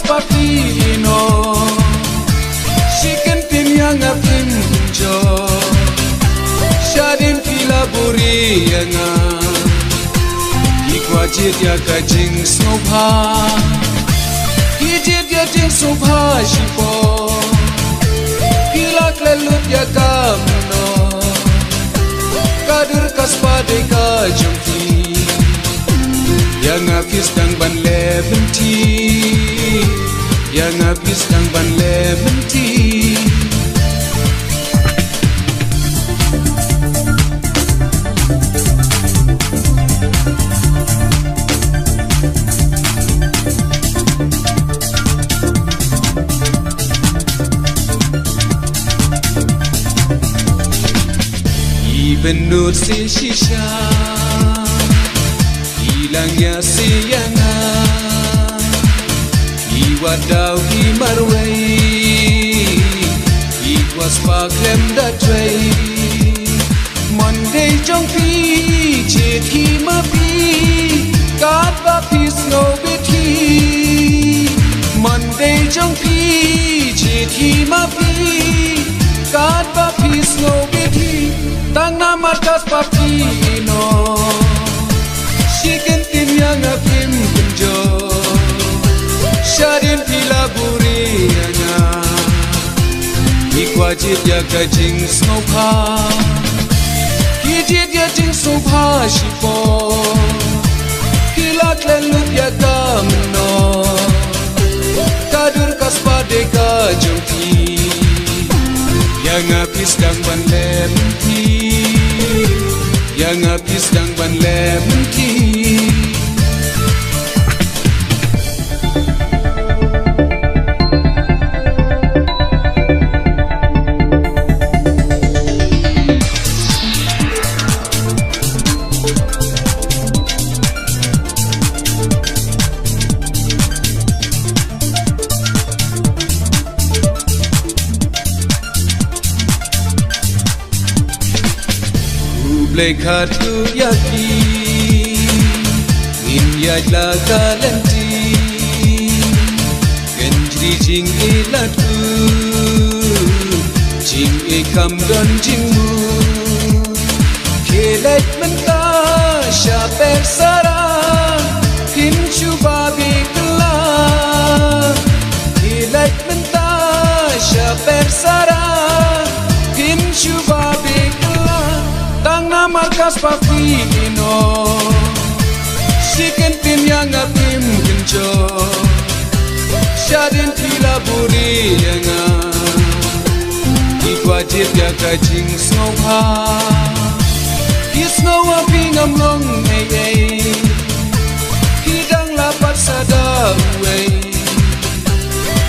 papino Shiken pim yang apim jo Shadin pila buri yanga Ikwa jit ya kajing snopha Hijit ya jing snopha shipo Pila klelut ya kamno Kadur kaspa de kajumti Yang habis dang ban lemon tea Yang habis dang ban lemon tea Even nur si shisha Hilangnya sianga Iwadau himarway Ikwas paklem datway Monday jong pi Chit hima pi God ba peace no biti Monday jong pi Chit hima pi God ba peace no biti Tang na markas papino Shiken tim yang apim kunjo Shadin pila buri anya Ikwajit ya kajing snopha Kijit ya jing snopha shipo Kilak lelut ya kamno Kadur kaspa de kajungti Yang habis dang ban lemon tea Yang habis dang ban lemon tea Lekatu yaki Min yajla kalanti Genjri jing ilatu Jing ikam don jingmu Kelet menta syaper sara Kincu babi kelam Kelet menta syaper sara Kincu babi kelam Tang na markas papino Shiken pim yang apim genjo Shadin pila buri yanga Ikwajit ya kajing snopha Isno aping amlong hey Hidang lapat sada uwe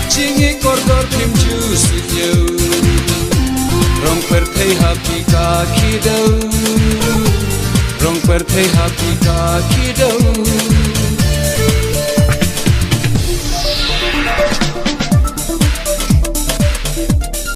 Jingi kordor pim jusityo Rong per thei happy ka kidau Rong per thei happy ka kidau